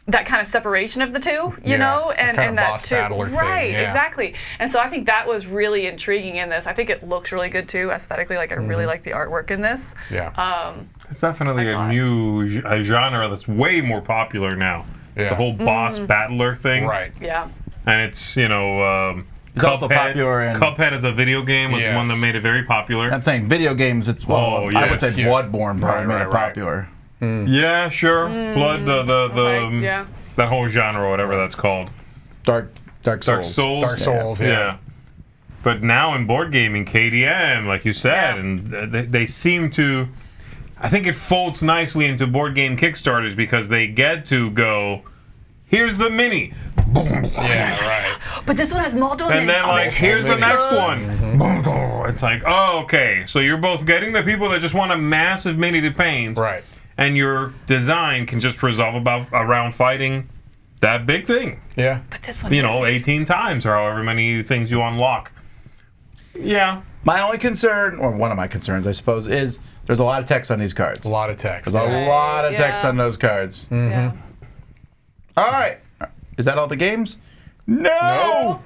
That kind of separation of the two, you know, and kind of that boss too, battler thing, right? yeah. Exactly. And so I think that was really intriguing in this. I think it looks really good too, aesthetically. Like I really like the artwork in this. Yeah. It's definitely I a new genre that's way more popular now. Yeah. The whole boss battler thing. Right. Yeah. And it's, It's also popular in- Cuphead as a video game was Yes. one that made it very popular. I'm saying video games. It's I would yes, say yeah. Bloodborne probably made it right. popular. Yeah, sure. Blood, Okay, yeah. that whole genre, or whatever that's called. Dark Dark Souls. Souls. Dark Souls, yeah. But now in board gaming, KDM, like you said, Yeah. and they seem to. I think it folds nicely into board game Kickstarters because they get to go. Here's the mini, Yeah, right. But this one has multiple and then like here's the next one. It's like, oh, okay. So you're both getting the people that just want a massive mini to paint, Right. and your design can just resolve around fighting that big thing. Yeah. But this one, 18 times or however many things you unlock. Yeah. My only concern, or one of my concerns, I suppose, is there's a lot of text on these cards. A lot of text. There's a lot of text yeah. on those cards. Yeah. All right. Is that all the games? No! No.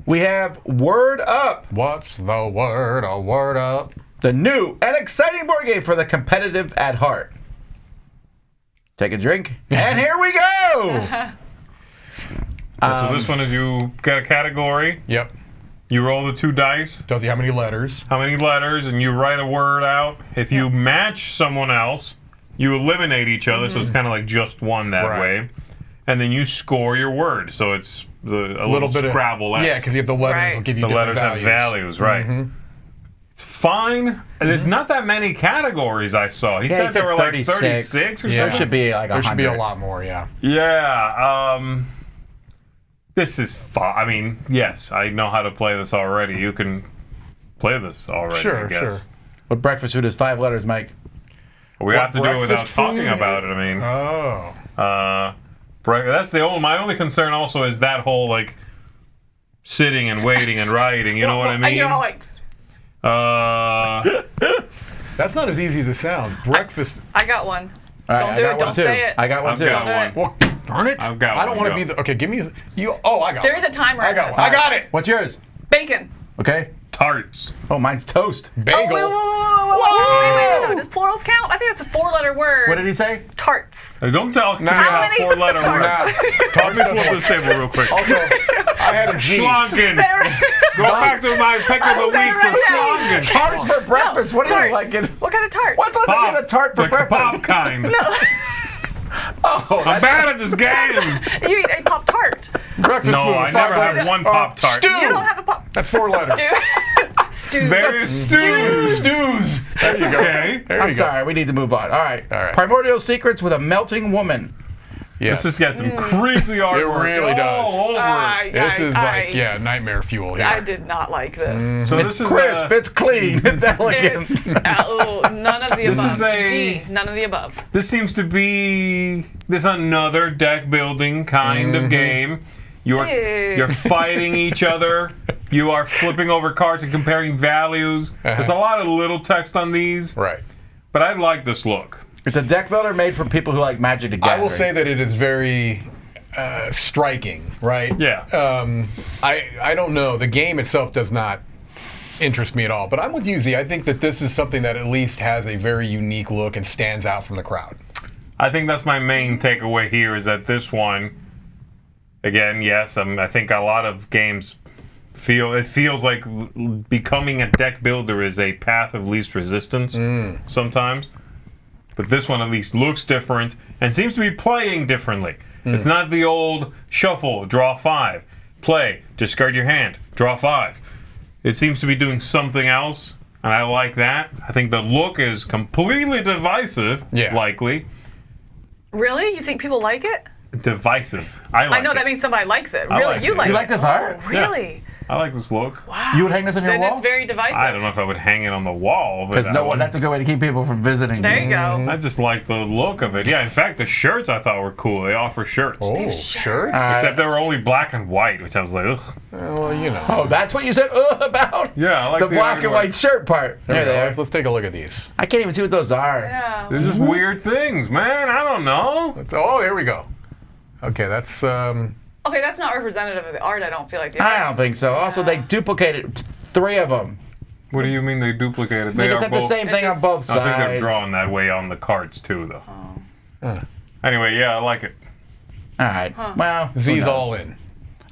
We have Word Up, What's the word? A word up. the new and exciting board game for the competitive at heart. Take a drink, and here we go! So this one is you get a category, Yep. you roll the 2 dice, Tells you how many letters. how many letters, and you write a word out. If you match someone else, you eliminate each other, so it's kind of like just one that Right. way. And then you score your word, so it's a little bit of Scrabble-esque. Yeah, because you have the letters Right. will give you the different letters values. have values, right? It's fine. And there's not that many categories I saw. He Yeah, said he said there were like 36. 36 or Yeah. There something. should be like 100. There should be a lot more, yeah. Yeah. This is fun. I mean, yes, I know how to play this already. You can play this already, Sure, I guess. But breakfast food is 5 letters, Mike. We have to do it without breakfast talking food? about it. I mean, Oh. that's my only concern. Also, is that whole like sitting and waiting and writing. You know what I And mean? you're all like, That's not as easy as it sounds. Breakfast. I got one. All right, Don't I do got it. one Don't too. say it. I got one I've too. got do one. it. Well, darn it. I've got I don't one, want to go. be the. Okay, give me. You. Oh, I got There one. is a timer. I on got this. one. I got it. What's yours? Bacon. Okay. Tarts. Oh, mine's toast. Bagel. Whoa! Does plurals count? I think that's a 4-letter word. What did he say? Tarts. Don't tell me How about many 4-letter tarts? words. Let me flip this table real quick. Also, I had a G. Shlonkin. Go back to my pick of the week for Shlonkin. Tarts for breakfast. What are you Tarts. liking? What kind of tart? What's like Pop. a tart for The breakfast? pop kind. Oh, I'm bad at this game. You eat a Pop Tart. Breakfast No, food. I 5 never had letters. one Pop-Tart. Stew. You don't have a Pop. That's 4 letters. Stew. Various stews. Stews. There you go. Okay. There I'm you go. sorry. We need to move on. All right. All right. Primordial Secrets with a melting woman. Yes. This has got some creepy artwork. really does. All over it. This is like, yeah, nightmare fuel here. I did not like this. So It's this is crisp. It's clean. It's elegant. It's none of the This above. is a- D, none of the above. This seems to be another deck building kind of game. You're fighting each other. You are flipping over cards and comparing values. There's a lot of little text on these, Right. but I like this look. It's a deck builder made for people who like Magic the Gathering. I will say that it is very striking, right? Yeah. I don't know. The game itself does not interest me at all. But I'm with you, Z. I think that this is something that at least has a very unique look and stands out from the crowd. I think that's my main takeaway here is that this one, again, yes, I think a lot of games feels like becoming a deck builder is a path of least resistance sometimes. But this one at least looks different and seems to be playing differently. It's not the old shuffle, draw 5, play, discard your hand, draw 5. It seems to be doing something else, and I like that. I think the look is completely divisive, likely. Really? You think people like it? Divisive. I like I know it. that means somebody likes it. I Really? like You it. like You it? like this art? Oh, really? I like this look. Wow. You would hang this on your Then wall? it's very divisive. I don't know if I would hang it on the wall. Because that's a good way to keep people from visiting. There you go. I just like the look of it. Yeah, in fact, the shirts I thought were cool. They offer shirts. Oh, sure. Except they were only black and white, which I was like, ugh. Well, you know. Oh, that's what you said about? Yeah, I like the black and artwork. white shirt part. There we There go. they are. Let's take a look at these. I can't even see what those are. Yeah. They're just weird things, man. I don't know. Oh, there we go. Okay, that's Okay, that's not representative of the art, I don't feel like. I don't think so. Also, they duplicated 3 of them. What do you mean they duplicated? They They just are have the both. same thing on just- both I think they're sides. drawn that way on the cards too, though. Anyway, yeah, I like it. All right. Well, who Z's knows? all in.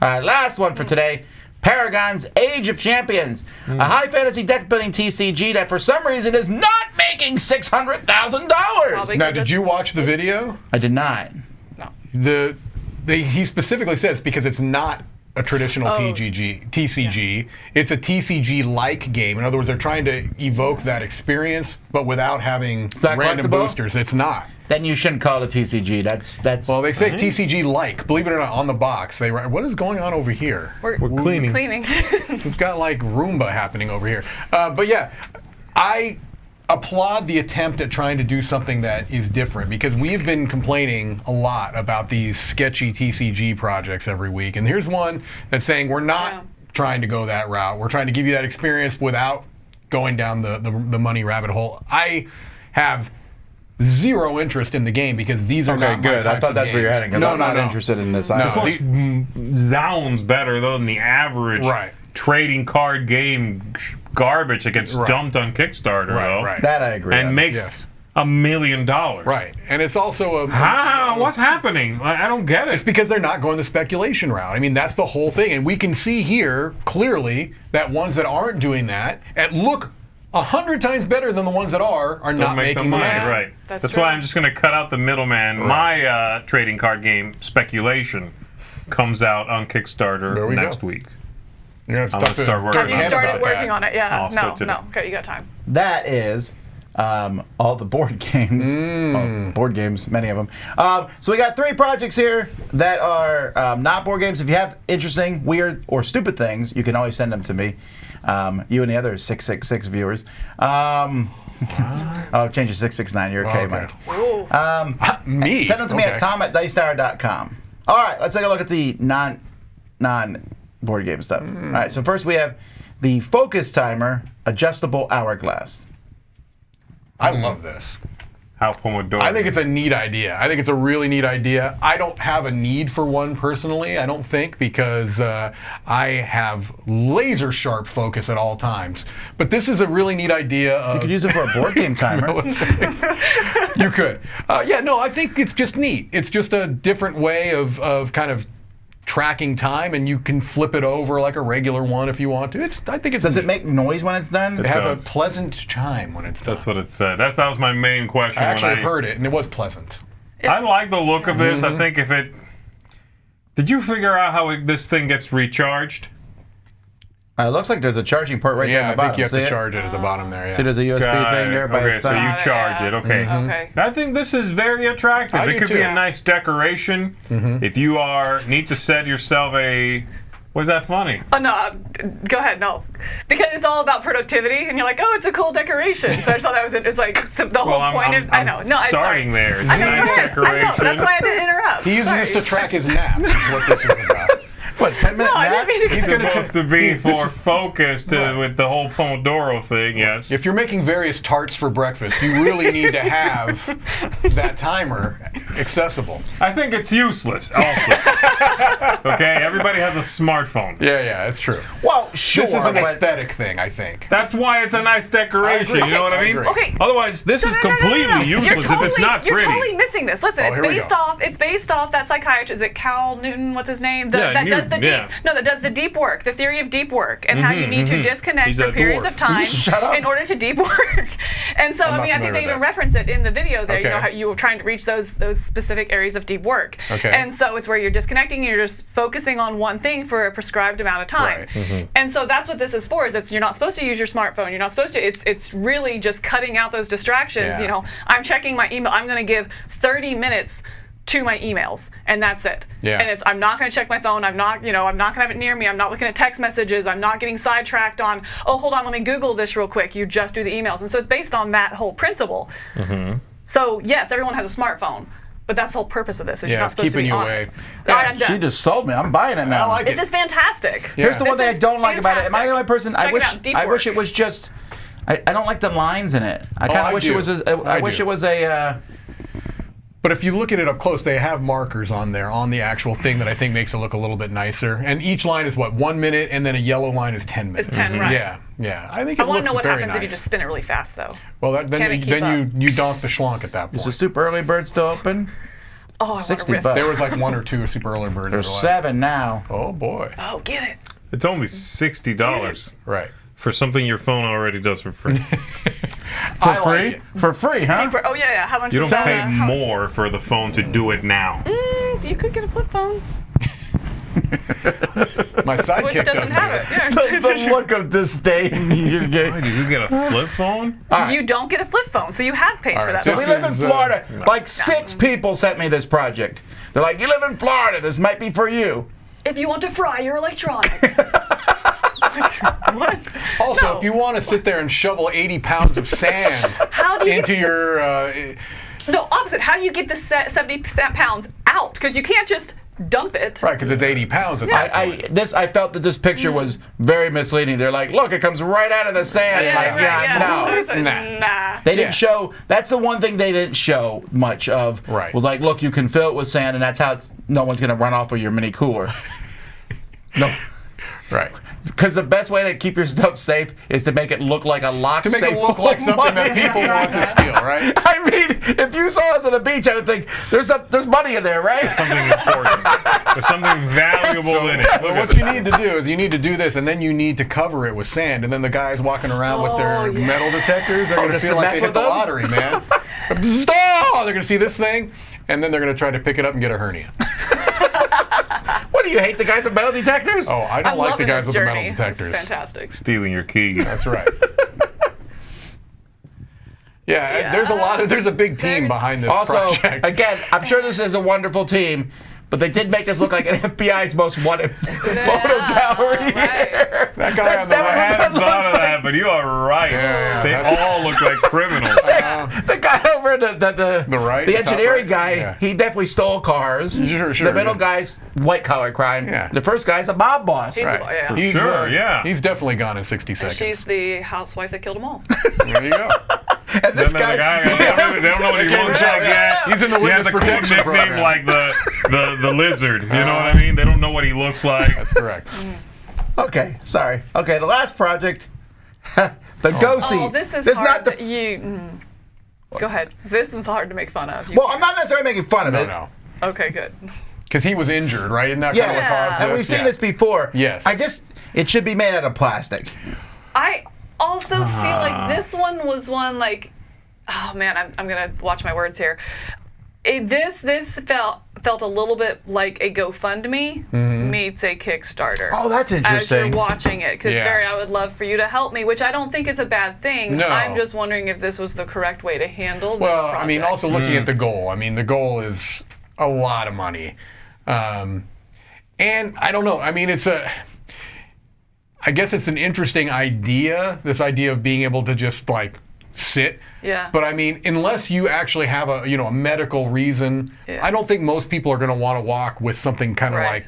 All right, last one for today. Paragons Age of Champions, a high fantasy deck building TCG that for some reason is not making $600,000. Probably. Now, did you watch the video? I did not. He specifically says because it's not a traditional TCG. It's a TCG-like game. In other words, they're trying to evoke that experience, but without having that random collectible? boosters. It's not. Then you shouldn't call it a TCG. That's. Well, they say TCG-like. Believe it or not, on the box, they write, what is going on over here? We're cleaning. Cleaning. We've got like Roomba happening over here. But yeah, I applaud the attempt at trying to do something that is different because we've been complaining a lot about these sketchy TCG projects every week. And here's one that's saying we're not trying to go that route. We're trying to give you that experience without going down the money rabbit hole. I have zero interest in the game because these are not my good. I types thought of that's where you're games. heading. 'Cause I'm not interested in this. This looks sounds better though than the average trading card game garbage that gets dumped on Kickstarter. Right. That I agree. And makes $1 million. Right. And it's also what's happening? I don't get it. It's because they're not going the speculation route. I mean, that's the whole thing. And we can see here clearly that ones that aren't doing that and look 100 times better than the ones that are not making the money. Right. That's why I'm just going to cut out the middleman. My trading card game Speculation comes out on Kickstarter next week. You're going to start working on it. Have you started working on it? Yeah. No. Okay, you got time. That is all the board games. Well, board games, many of them. So we got 3 projects here that are not board games. If you have interesting, weird, or stupid things, you can always send them to me. You and the other 666 viewers. Oh, change to 669. You're okay, Mike. Me? Send them to me at tom@dicetower.com. All right, let's take a look at the non board game stuff. All right, so first we have the Focus Timer Adjustable Hourglass. I love this. How Pomodoro. I think it's a neat idea. I think it's a really neat idea. I don't have a need for one personally, I don't think, because I have laser sharp focus at all times. But this is a really neat idea. You could use it for a board game timer. You could. I think it's just neat. It's just a different way of kind of tracking time, and you can flip it over like a regular one if you want to. I think it's. Does it make noise when it's done? It has a pleasant chime when it's done. That's what it said. That was my main question. I actually heard it, and it was pleasant. I like the look of this. I think if it. Did you figure out how this thing gets recharged? It looks like there's a charging port right there in the bottom. I think you have to charge it at the bottom there. Yeah. See, there's a USB thing there by Okay, so you charge it. Okay. Okay. I think this is very attractive. It could be a nice decoration. If you need to set yourself a. Was that funny? Oh, no, go ahead, no. Because it's all about productivity, and you're like, oh, it's a cool decoration. So I just thought that was it. It's like the whole point of. I know. No, starting there. It's a nice decoration. I know, that's why I didn't interrupt. He uses this to track his naps, is what this is about. What, 10-minute naps? He's supposed to be for focus with the whole Pomodoro thing, yes. If you're making various tarts for breakfast, you really need to have that timer accessible. I think it's useless, also. Okay, everybody has a smartphone. Yeah, it's true. Well, sure. This is an aesthetic thing, I think. That's why it's a nice decoration, you know what I mean? Okay. Otherwise, this is completely useless if it's not pretty. You're totally missing this. Listen, it's based off that psychiatrist. Is it Cal Newton? What's his name? That does the deep work, the theory of deep work, and how you need to disconnect for periods of time in order to deep work. And so, I think they even reference it in the video there. You know how you were trying to reach those specific areas of deep work. Okay. And so it's where you're disconnecting. You're just focusing on one thing for a prescribed amount of time. Right. And so that's what this is for. Is you're not supposed to use your smartphone. You're not supposed to. It's really just cutting out those distractions. Yeah. You know, I'm checking my email. I'm going to give 30 minutes to my emails, and that's it. Yeah. And I'm not going to check my phone. I'm not going to have it near me. I'm not looking at text messages. I'm not getting sidetracked on, oh, hold on, let me Google this real quick. You just do the emails. And so it's based on that whole principle. So yes, everyone has a smartphone, but that's the whole purpose of this. Is you're not supposed keeping to be you on away. it. All right, I'm done. She just sold me. I'm buying it now. I like it. This is fantastic. Here's the one thing I don't like about it. Am I the only person? Check it out. Deep I wish work. it was just. I don't like the lines in it. I kind of wish it was. I wish it was a. But if you look at it up close, they have markers on there on the actual thing that I think makes it look a little bit nicer. And each line is 1 minute, and then a yellow line is 10 minutes. It's 10, right? Yeah. I think I it want looks to know what very happens nice. if you just spin it really fast, though. Well, Can it keep then you donk the Shlonk at that point. Is the super early bird still open? Oh, I $60. want to There was like 1 or 2 super early birds. There's 7 now. Oh boy. Oh, get it. It's only $60 Right. for something your phone already does for free. For free? For free, huh? Oh yeah. How much? You was don't that? pay more for the phone to do it now. You could get a flip phone. My sidekick Which doesn't have it. Yeah. The look of disdain you're getting. Why, did you get a flip phone? You don't get a flip phone, so you have paid for that. so We phone. live in Florida. Like 6 people sent me this project. They're like, you live in Florida. This might be for you. If you want to fry your electronics. What? Also, No. if you want to sit there and shovel 80 pounds of sand How do you into your... No, opposite. How do you get the 70 pounds out? Because you can't just dump it. Right, because it's 80 pounds at that point. I felt that this picture was very misleading. They're like, look, it comes right out of the sand. Nah. They didn't show. That's the one thing they didn't show much of. Right. Was like, look, you can fill it with sand, and that's how no one's going to run off with your mini cooler. No. Right. Because the best way to keep your stuff safe is to make it look like a lock. To make it look like something that people want to steal, right? I mean, if you saw us on a beach, I would think there's money in there, right? Something important. There's something valuable in it. But what you need to do is you need to do this, and then you need to cover it with sand, and then the guys walking around with their metal detectors, they're going to just feel to like mess they hit with the them? lottery, man. They're going to see this thing, and then they're going to try to pick it up and get a hernia. What do you hate the guys with metal detectors? Oh, I don't I'm like the loving guys this with the journey. metal detectors. It's fantastic. Stealing your keys. That's right. There's a big team behind this Also, project. again, I'm sure this is a wonderful team, but they did make this look like an FBI's most wanted photo gallery. Right. That guy on the I right. hadn't thought of that, but you are right. Yeah, They all look like criminals. The guy over the right, the the top engineering right? guy, Yeah. he definitely stole cars. Sure, The middle yeah. guy's white collar crime. Yeah. The first guy's a mob boss. He's Right. yeah. He's, Sure, yeah. He's definitely gone in 60 seconds. She's the housewife that killed them all. There you go. And this Then the guy, they don't know what he looks like yet. He's in the He has witness a cool protection nickname program. like the lizard. You know what I mean? They don't know what he looks like. That's correct. Okay, sorry. Okay, the last project, the Goseat. Oh, this is This hard. not the. Go ahead. This one's hard to make fun of. Well, I'm not necessarily making fun of it. No. Okay, good. Because he was injured, right? Isn't that kind of what Yeah, caused and this? we've seen Yeah. this before. Yes. It should be made out of plastic. I also feel like this one was one like, oh man, I'm gonna watch my words here. This felt a little bit like a GoFundMe meets a Kickstarter. Oh, that's As interesting. you're watching it, because Yeah. I would love for you to help me, which I don't think is a bad thing. No. I'm just wondering if this was the correct way to handle this Well, project. I mean, also looking at the goal. I mean, the goal is a lot of money. And I don't know. I mean, I guess it's an interesting idea, this idea of being able to just like sit. Yeah. But I mean, unless you actually have a medical reason, Yeah. I don't think most people are going to want to walk with something kind of Right. like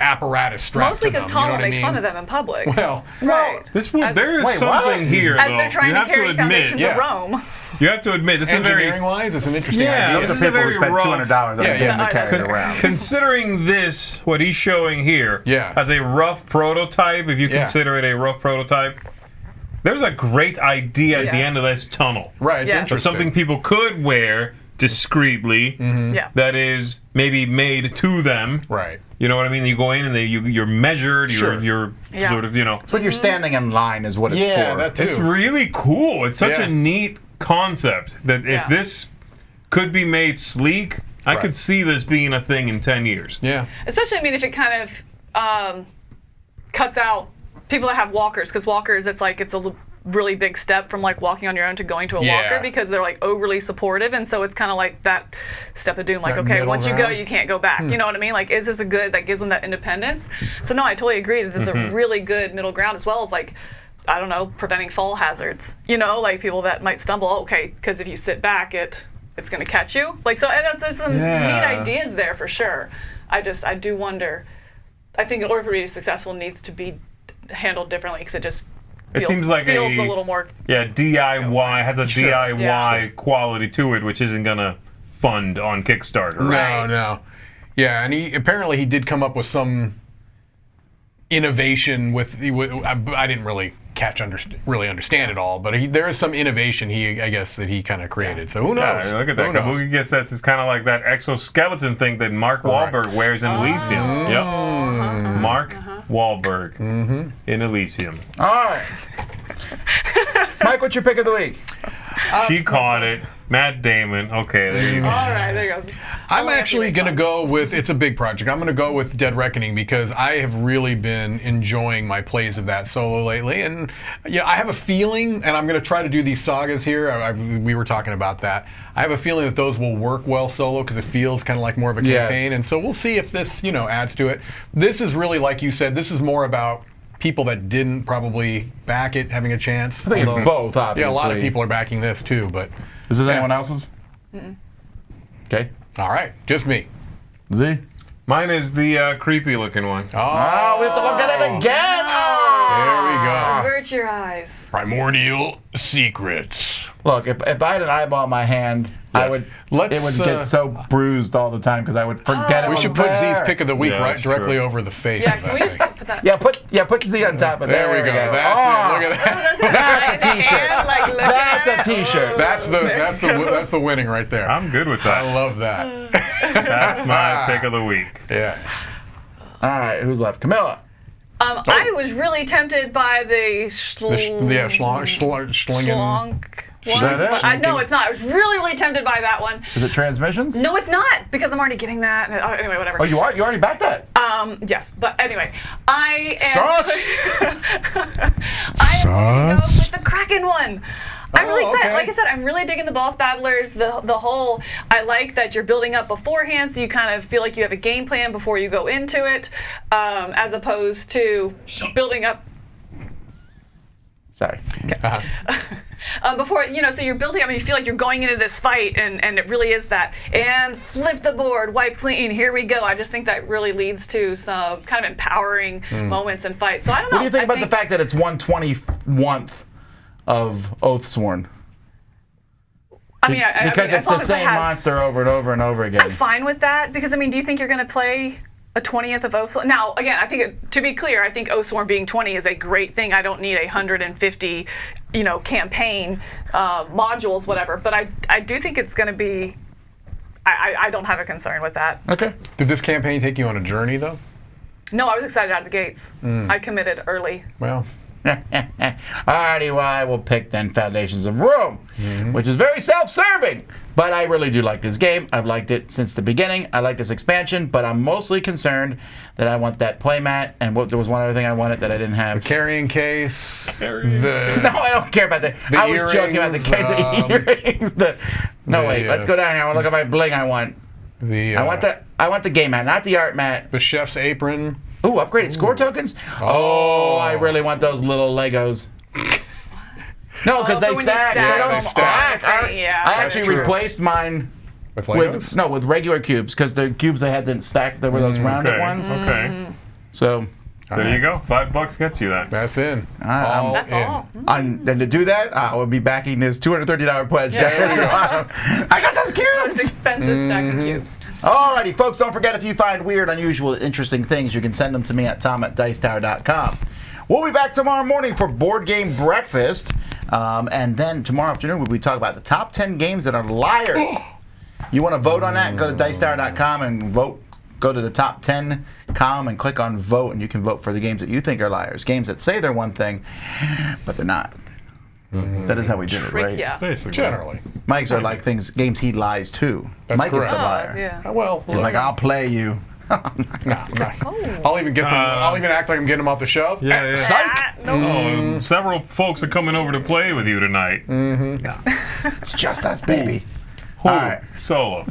apparatus strapped Mostly to them. because Tom you know will what I make mean? fun of them in public. Well, right. There is Wait, something what? here, As though. they're trying You to have carry to admit. foundations Yeah. of Rome. You have to admit, this is a very. engineering-wise, it's an interesting Yeah, idea. this Those is are a people who very spend rough- $200 on Yeah, getting yeah. to carry it around. Considering this, what he's showing here, Yeah. as a rough prototype, if you Yeah. consider it a rough prototype, there's a great idea at the Yes. end of this tunnel. Right, it's Yeah. Of interesting. something people could wear discreetly Yeah. that is maybe made to them. Right. You know what I mean? You go in and you're measured, Sure. you're Yeah. sort of, It's when you're standing in line is what it's Yeah, for. that too. It's really cool. It's such Yeah. a neat concept that if Yeah. this could be made sleek, I Right. could see this being a thing in 10 years. Yeah. Especially, I mean, if it kind of cuts out people that have walkers, because walkers, it's a really big step from like walking on your own to going to a Yeah. walker, because they're like overly supportive, and so it's kind of like that step of doom, like That okay, middle once you go, ground. you can't go back. You know what I mean? Like, is this a good that gives them that independence? So no, I totally agree that this is a really good middle ground, as well as like, I don't know, preventing fall hazards. You know, like people that might stumble. Okay, because if you sit back, it's going to catch you. Like, so and there's some Yeah. neat ideas there for sure. I do wonder. I think in order for it to be successful, it needs to be handled differently, because it just Seems like feels a a little more. Yeah, DIY has a Sure. DIY Yeah. quality to it, which isn't gonna fund on Kickstarter. Right. No. Yeah, and he apparently did come up with some innovation with. I didn't really really understand it all, but there is some innovation I guess that he kind of created. So who knows? Yeah, look at that. Who knows? Kabuki gets this. It's kind of like that exoskeleton thing that Mark Wahlberg wears in Elysium. Yep. Mark Wahlberg in Elysium. All right. Mike, what's your pick of the week? She caught it. Matt Damon. Okay, there you go. All right, there goes. I'm actually going to go with, it's a big project. I'm going to go with Dead Reckoning, because I have really been enjoying my plays of that solo lately. And I have a feeling, and I'm going to try to do these sagas here. We were talking about that. I have a feeling that those will work well solo, because it feels kind of like more of a campaign. Yes. And so we'll see if this, adds to it. This is really, like you said, this is more about people that didn't probably back it having a chance. I think it's both, obviously. Yeah, a lot of people are backing this too, but Is this Yeah. anyone else's? Okay. all right, just me. Z? Mine is the creepy-looking one. Oh, we have to look at it again. there we go. Avert your eyes. Primordial Secrets. Look, if I had an eyeball in my hand, I would. Let's, it would get so bruised all the time because I would forget it. We was should put there. Z's pick of the week Yeah, right that's directly true. over the face. Yeah, of can we that just thing. put that? Yeah, put the Z on top of There we go. That's That's it. Look at that. That's a T-shirt. That's a T-shirt. That's the winning right there. I'm good with that. I love that. That's my pick of the week. Yeah. All right, who's left? Camilla. I was really tempted by the Shlonkin. Is that it? I know it's not. I was really, really tempted by that one. Is it transmissions? No, it's not because I'm already getting that. Anyway, whatever. Oh, you are? You already backed that? Yes, but anyway, I am. Sauce. I am going to go with the Kraken one. I'm really excited. okay. Like I said, I'm really digging the boss battlers. The whole. I like that you're building up beforehand, so you kind of feel like you have a game plan before you go into it, as opposed to building up. Sorry. Before, so you're building up and you feel like you're going into this fight, and it really is that. And flip the board, wipe clean, here we go. I just think that really leads to some kind of empowering moments in fights. So I don't know. What do you think about the fact that it's 1/21th of Oathsworn? I mean, Because it's as long the as it same has- monster over and over and over again. I'm fine with that because, I mean, do you think you're going to play a 20th of Oathsworn? Now, again, I think, to be clear, I think Oathsworn being 20 is a great thing. I don't need 150, campaign modules, whatever. But I do think it's going to be. I don't have a concern with that. Okay. Did this campaign take you on a journey, though? No, I was excited out of the gates. I committed early. Well, Alrighty, well, I will pick then Foundations of Rome, which is very self-serving. But I really do like this game. I've liked it since the beginning. I like this expansion, but I'm mostly concerned that I want that playmat, and there was one other thing I wanted that I didn't have. carrying case. No, I don't care about that. The I was joking about the earrings, earrings. Wait, let's go down here. I want to look at my bling. I want the game mat, not the art mat. the chef's apron. Ooh, upgraded score tokens. Oh, I really want those little Legos. No, because they for when you stack. stack They don't them. stack. Yeah. I actually true. replaced mine With Legos? with regular cubes because the cubes I had didn't stack. There were those rounded Okay. ones. Okay. So There you go. $5 gets you that. That's in. I'm- That's all. and to do that, I will be backing this $230 pledge Yeah, down at the bottom. I got those It's cubes. expensive stack of cubes. Alrighty, folks, don't forget if you find weird, unusual, interesting things, you can send them to me at tom@dicetower.com. We'll be back tomorrow morning for Board Game Breakfast. And then tomorrow afternoon, we'll be talking about the top 10 games that are liars. You want to vote on that? Go to dicetower.com and vote. Go to the top 10 column and click on vote, and you can vote for the games that you think are liars. Games that say they're one thing, but they're not. That is how we did it, right? Yeah. Basically. Generally. Mike's are like games he lies to. That's Mike is correct. the liar. Yeah. Well, He's like, I'll play you. I'll even get them. I'll even act like I'm getting them off the shelf. Yeah, yeah. Psych! Oh, several folks are coming over to play with you tonight. It's just us, baby. Who? All right. Solo.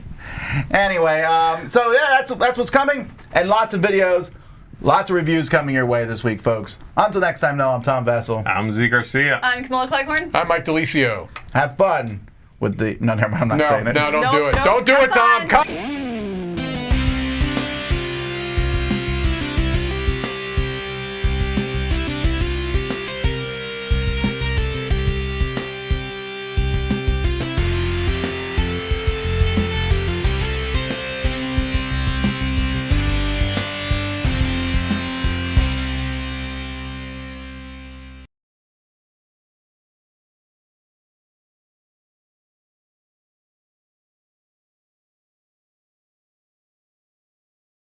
Anyway, so yeah, that's what's coming, and lots of videos, lots of reviews coming your way this week, folks. Until next time, I'm Tom Vessel. I'm Z Garcia. I'm Camilla Cleghorn. I'm Mike Delicio. Have fun with the. No, never mind. I'm not saying it. No, don't Nope, do it. nope, Don't do have it, Tom. fun. Come.